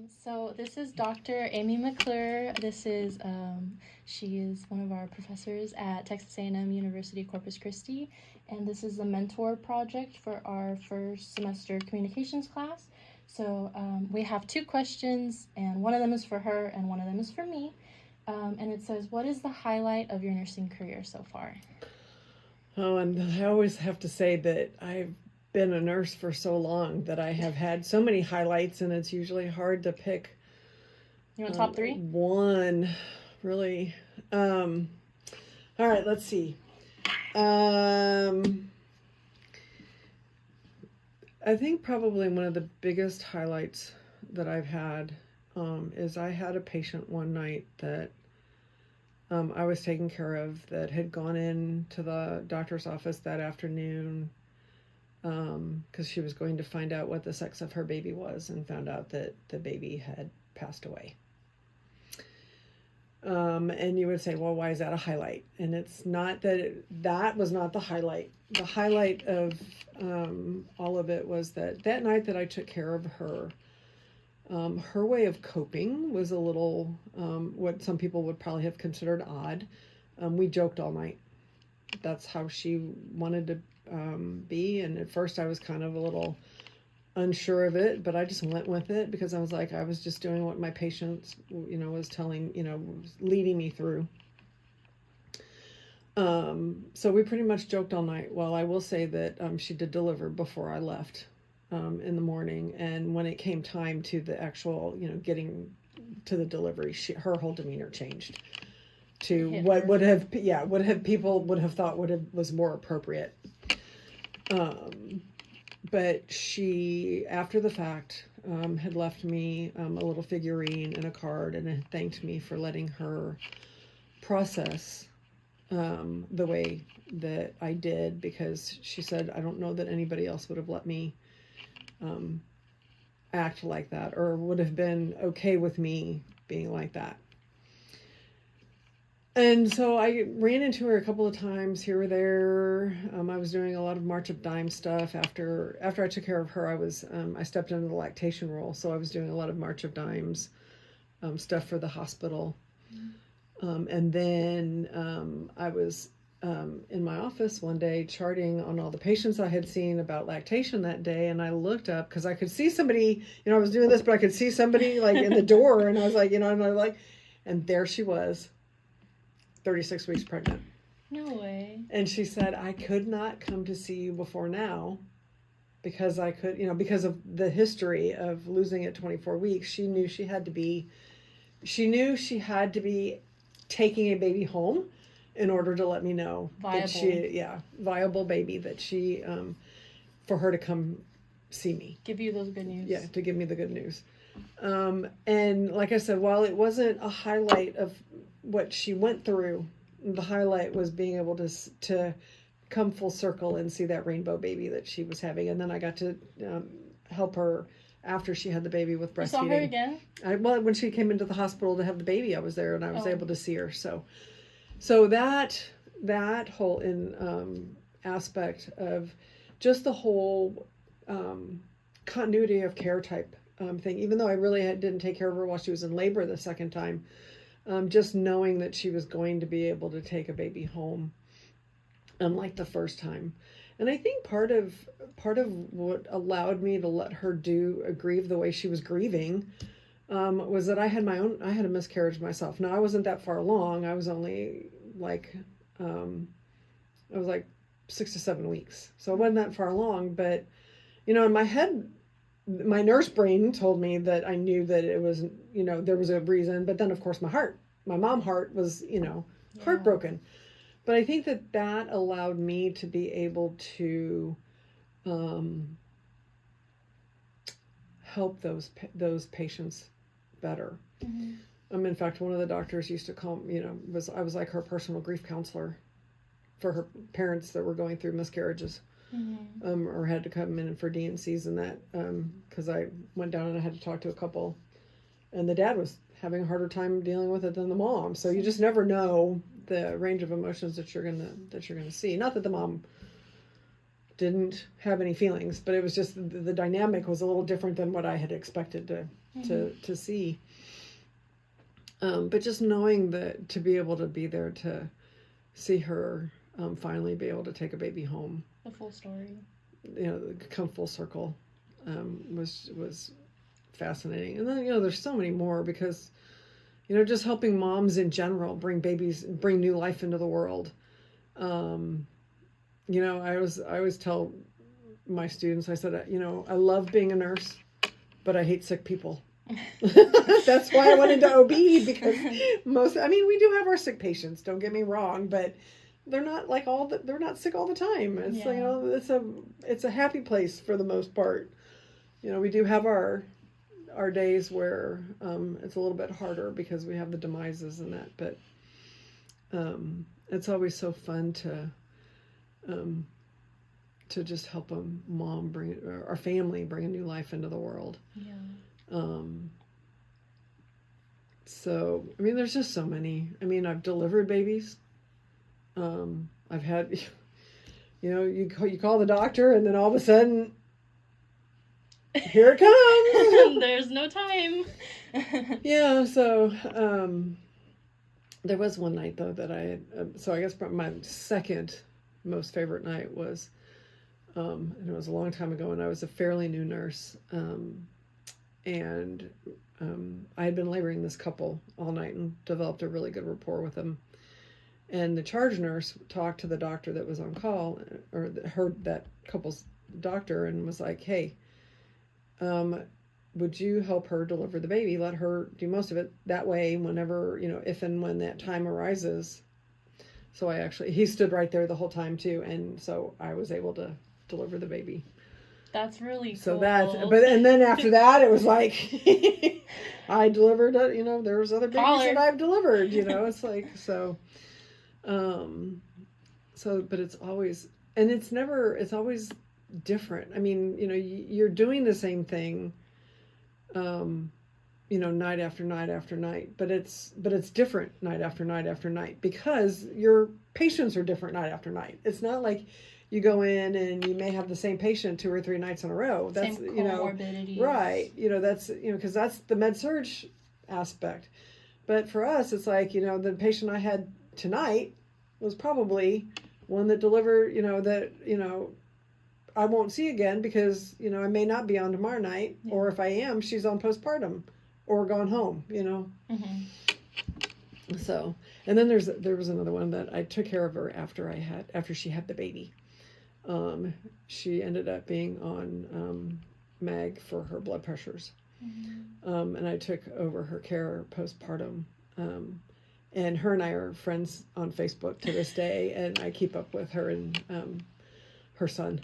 So this is Dr. Amy McClure. She is one of our professors at Texas A&M University-Corpus Christi, and this is the mentor project for our first semester communications class. So we have 2 questions, and one of them is for her and one of them is for me. And it says, what is the highlight of your nursing career so far? Oh, and I always have to say that I've been a nurse for so long that I have had so many highlights, and it's usually hard to pick. You want top 3? One, really. All right, let's see. I think probably one of the biggest highlights that I've had is I had a patient one night that I was taking care of that had gone into the doctor's office that afternoon because she was going to find out what the sex of her baby was, and found out that the baby had passed away. And you would say, well, why is that a highlight? And it's not that that was not the highlight. The highlight of all of it was that night that I took care of her, her way of coping was a little what some people would probably have considered odd. We joked all night. That's how she wanted to be. And at first I was kind of a little unsure of it, but I just went with it because I was like, I was just doing what my patient, was telling, was leading me through. So we pretty much joked all night. Well, I will say that she did deliver before I left in the morning. And when it came time to the actual, getting to the delivery, her whole demeanor changed to what people would have thought was more appropriate. But she, after the fact, had left me a little figurine and a card, and had thanked me for letting her process the way that I did, because she said, I don't know that anybody else would have let me act like that, or would have been okay with me being like that. And so I ran into her a couple of times here or there. I was doing a lot of March of Dimes stuff. After I took care of her, I stepped into the lactation role. So I was doing a lot of March of Dimes stuff for the hospital. And then I was in my office one day charting on all the patients I had seen about lactation that day. And I looked up because I could see somebody, I was doing this, but I could see somebody like in the door. And I was like, and there she was. 36 weeks pregnant. No way. And she said, I could not come to see you before now because I could, because of the history of losing at 24 weeks. She knew she had to be taking a baby home in order to let me know viable. Viable baby, that she, for her to come see me. Give you those good news. Yeah, to give me the good news. And like I said, while it wasn't a highlight of what she went through, the highlight was being able to come full circle and see that rainbow baby that she was having. And then I got to help her after she had the baby with breastfeeding. You saw her again? When she came into the hospital to have the baby, I was there, and I was able to see her. So that whole aspect of just the whole continuity of care type thing, even though I really didn't take care of her while she was in labor the second time, just knowing that she was going to be able to take a baby home, unlike the first time. And I think part of what allowed me to let her grieve the way she was grieving was that I had a miscarriage myself. Now, I wasn't that far along. I was only like 6 to 7 weeks. So I wasn't that far along, but in my head, my nurse brain told me that I knew that it was, there was a reason. But then, of course, my mom heart was, heartbroken. But I think that allowed me to be able to help those patients better. Mm-hmm. In fact, one of the doctors used to call, I was like her personal grief counselor for her parents that were going through miscarriages. Mm-hmm. Or had to come in for D&Cs and that, because I went down and I had to talk to a couple, and the dad was having a harder time dealing with it than the mom. So you just never know the range of emotions that you're gonna see. Not that the mom didn't have any feelings, but it was just the dynamic was a little different than what I had expected to see. But just knowing that to be able to be there to see her finally be able to take a baby home, the full story, come full circle, was fascinating. And then there's so many more because just helping moms in general bring new life into the world. I always tell my students, I said, I love being a nurse, but I hate sick people. That's why I went into OB, because we do have our sick patients, don't get me wrong, but they're not they're not sick all the time. It's it's a happy place for the most part. We do have our days where it's a little bit harder because we have the demises and that, but it's always so fun to just help a mom our family bring a new life into the world. Yeah. So, there's just so many. I've delivered babies. I've had, you call the doctor and then all of a sudden, here it comes. There's no time. Yeah. So, there was one night though that I had, so I guess my second most favorite night was, and it was a long time ago, and I was a fairly new nurse. And I had been laboring this couple all night and developed a really good rapport with them. And the charge nurse talked to the doctor that was on call, or heard that couple's doctor, and was like, hey, would you help her deliver the baby? Let her do most of it. That way, whenever, if and when that time arises. So he stood right there the whole time too. And so I was able to deliver the baby. That's really cool. So and then after that, it was like, I delivered, there was other babies that I've delivered, it's like, so, but it's always, and it's always different. You're doing the same thing, night after night after night, but it's different night after night after night because your patients are different night after night. It's not like you go in and you may have the same patient 2 or 3 nights in a row. That's, same comorbidities. Right. That's, because that's the med-surg aspect. But for us, it's like, the patient I had tonight was probably one that delivered, I won't see again because, I may not be on tomorrow night, or if I am, she's on postpartum or gone home, Mm-hmm. So, and then there was another one that I took care of her after she had the baby. She ended up being on MAG for her blood pressures. Mm-hmm. And I took over her care postpartum. And her and I are friends on Facebook to this day, and I keep up with her and her son.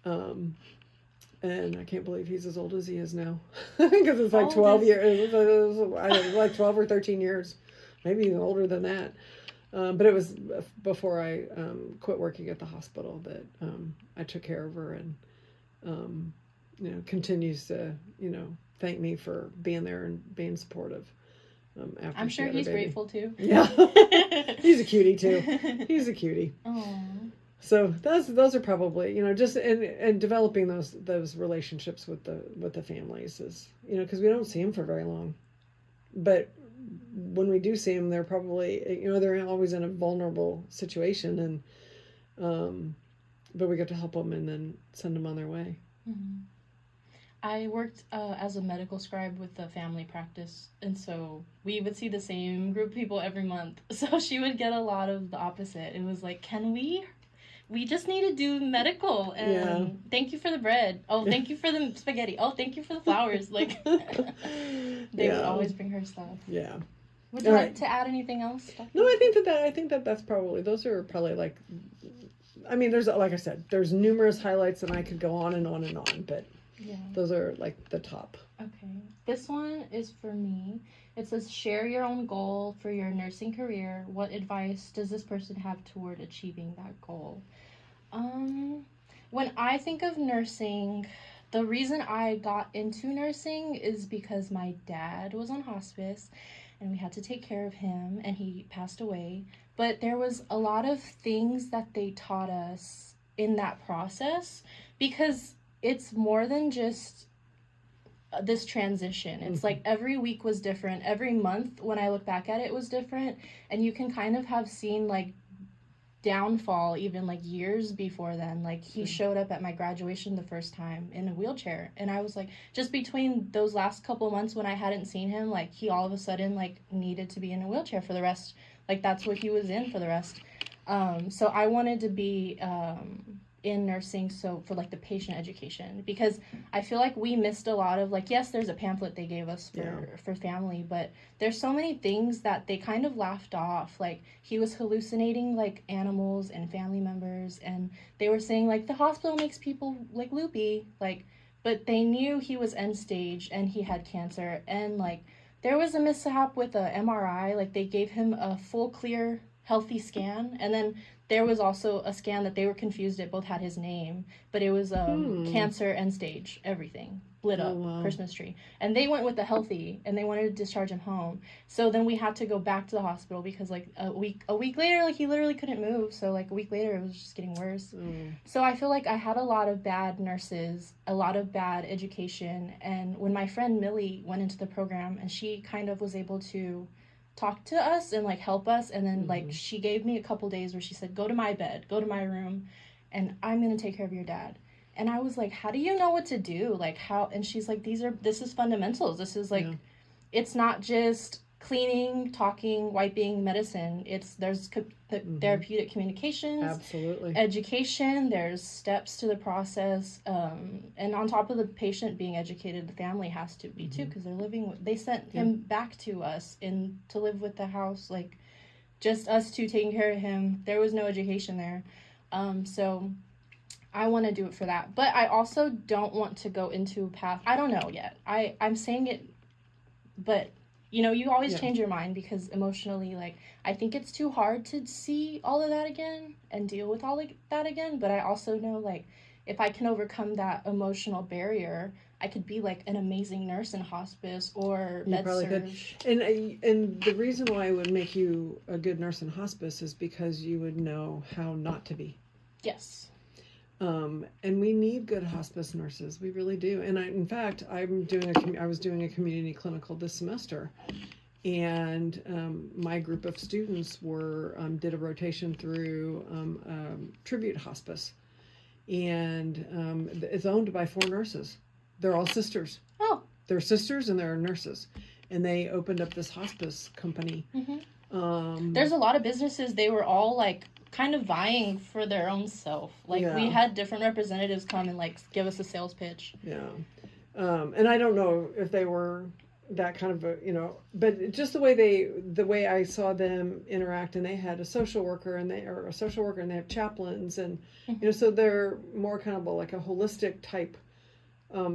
And I can't believe he's as old as he is now. Because it's like 12 years. It was like 12 or 13 years. Maybe even older than that. But it was before I quit working at the hospital that I took care of her, and continues to thank me for being there and being supportive. After I'm sure he's grateful too. Yeah, he's a cutie too. He's a cutie. Aww. So those are probably just and developing those relationships with the families is because we don't see them for very long, but when we do see them, they're probably, they're always in a vulnerable situation, and but we get to help them and then send them on their way. Mm-hmm. I worked as a medical scribe with the family practice, and so we would see the same group of people every month. So she would get a lot of the opposite. It was like, we just need to do medical, and thank you for the bread. Oh, thank you for the spaghetti. Oh, thank you for the flowers. Like, they would always bring her stuff. Yeah. Would you like to add anything else, Dr.? No, I think that's probably, those are probably like, there's, like I said, there's numerous highlights and I could go on and on and on, but those are like the top. Okay. This one is for me. It says, share your own goal for your nursing career. What advice does this person have toward achieving that goal? When I think of nursing, the reason I got into nursing is because my dad was on hospice and we had to take care of him, and he passed away. But there was a lot of things that they taught us in that process, because it's more than just this transition. It's like every week was different. Every month when I look back at it was different, and you can kind of have seen like downfall even like years before then. Like he showed up at my graduation the first time in a wheelchair, and I was like, just between those last couple of months when I hadn't seen him, like he all of a sudden like needed to be in a wheelchair for the rest, like that's what he was in for the rest. So I wanted to be in nursing, so for like the patient education, because I feel like we missed a lot of like, yes, there's a pamphlet they gave us for family, but there's so many things that they kind of laughed off. Like he was hallucinating like animals and family members, and they were saying like the hospital makes people like loopy, like, but they knew he was end stage and he had cancer, and like there was a mishap with a MRI. Like they gave him a full clear healthy scan, and then there was also a scan that they were confused. It both had his name, but it was cancer, end stage, everything lit up, Christmas tree. And they went with the healthy, and they wanted to discharge him home. So then we had to go back to the hospital because like a week later, like he literally couldn't move. So like a week later, it was just getting worse. So I feel like I had a lot of bad nurses, a lot of bad education. And when my friend Millie went into the program, and she kind of was able to talk to us and like help us, and then like she gave me a couple days where she said, go to my bed, go to my room, and I'm gonna take care of your dad. And I was like, how do you know what to do, like how? And she's like, this is fundamentals, this is like it's not just cleaning, talking, wiping, medicine. There's therapeutic communications, absolutely, education, there's steps to the process, and on top of the patient being educated, the family has to be too, because they sent him back to us to live with the house, like just us two taking care of him. There was no education there. So I want to do it for that, but I also don't want to go into a path, I don't know yet, I'm saying it, but you always change your mind, because emotionally, like, I think it's too hard to see all of that again and deal with all of that again. But I also know, like, if I can overcome that emotional barrier, I could be, like, an amazing nurse in hospice or med surg. And the reason why it would make you a good nurse in hospice is because you would know how not to be. Yes. And we need good hospice nurses. We really do. And in fact, I was doing a community clinical this semester, and my group of students did a rotation through Tribute Hospice, and it's owned by 4 nurses. They're all sisters. Oh. They're sisters and they're nurses, and they opened up this hospice company. There's a lot of businesses. They were all like kind of vying for their own self. Like we had different representatives come and like give us a sales pitch. And I don't know if they were that kind of but just the way I saw them interact, and they had a social worker and they have chaplains, and so they're more kind of like a holistic type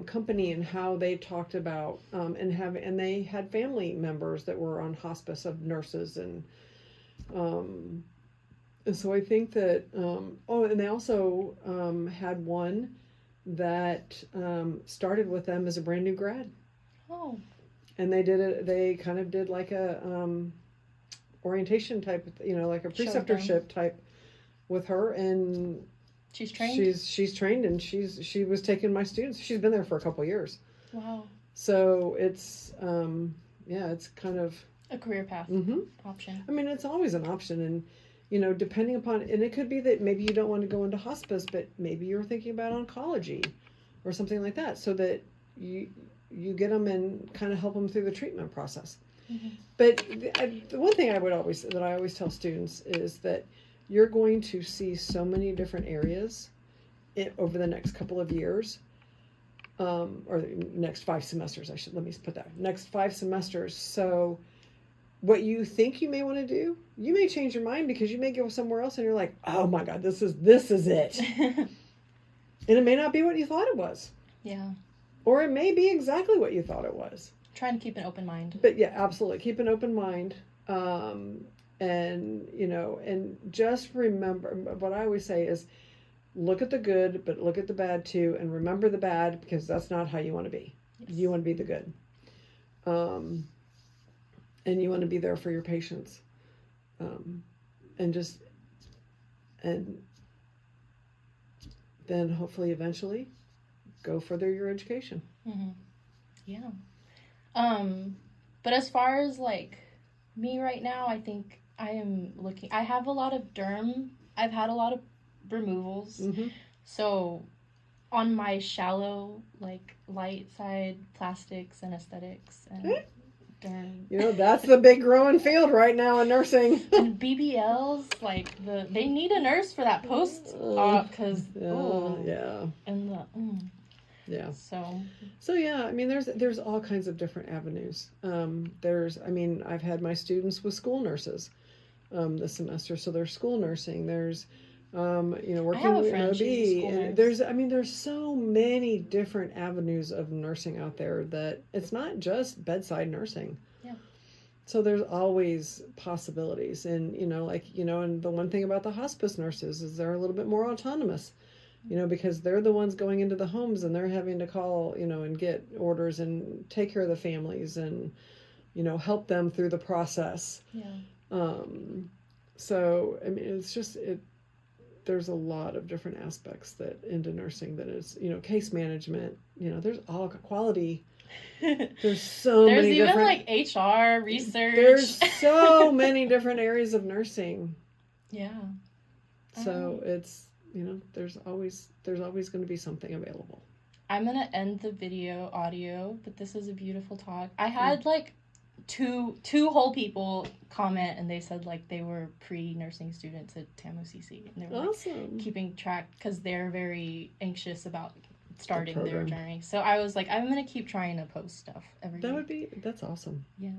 company in how they talked about and they had family members that were on hospice of nurses, and so I think that and they also had one that started with them as a brand new grad. Oh. And they kind of did like a orientation type, like a preceptorship type with her, and she's trained. She's trained, and she was taking my students. She's been there for a couple of years. Wow. So it's it's kind of a career path option. I mean, it's always an option, and depending upon, and it could be that maybe you don't want to go into hospice, but maybe you're thinking about oncology or something like that, so that you get them and kind of help them through the treatment process. But the one thing I always tell students is that you're going to see so many different areas over the next couple of years, or the next 5 semesters. Let me put that, next 5 semesters. So what you think you may want to do, you may change your mind, because you may go somewhere else and you're like, oh my God, this is it. And it may not be what you thought it was. Yeah. Or it may be exactly what you thought it was. Trying to keep an open mind. But yeah, absolutely. Keep an open mind. And just remember, what I always say is, look at the good, but look at the bad too. And remember the bad, because that's not how you want to be. Yes. You want to be the good. And you want to be there for your patients. And then hopefully eventually go further your education. Yeah. But as far as like me right now, I think I have a lot of I've had a lot of removals. Mm-hmm. So on my shallow, like light side, plastics and aesthetics and derm. You know, that's the big growing field right now in nursing. And BBLs, like they need a nurse for that post op because yeah. And the Yeah. So yeah, I mean, there's all kinds of different avenues. I've had my students with school nurses this semester, so there's school nursing. There's working with OB. And there's so many different avenues of nursing out there that it's not just bedside nursing. Yeah. So there's always possibilities, and and the one thing about the hospice nurses is they're a little bit more autonomous. Because they're the ones going into the homes and they're having to call, and get orders and take care of the families and, help them through the process. Yeah. So, I mean, it's just, there's a lot of different aspects that into nursing that is, case management, there's all quality. There's so there's many even different, like HR research. There's so many different areas of nursing. Yeah. So it's, there's always going to be something available. I'm going to end the video audio, but this is a beautiful talk. I had like two whole people comment, and they said like they were pre-nursing students at TAMUCC, and they were awesome. Keeping track because they're very anxious about starting their journey. So I was like, I'm going to keep trying to post stuff every week. That's awesome. Yeah.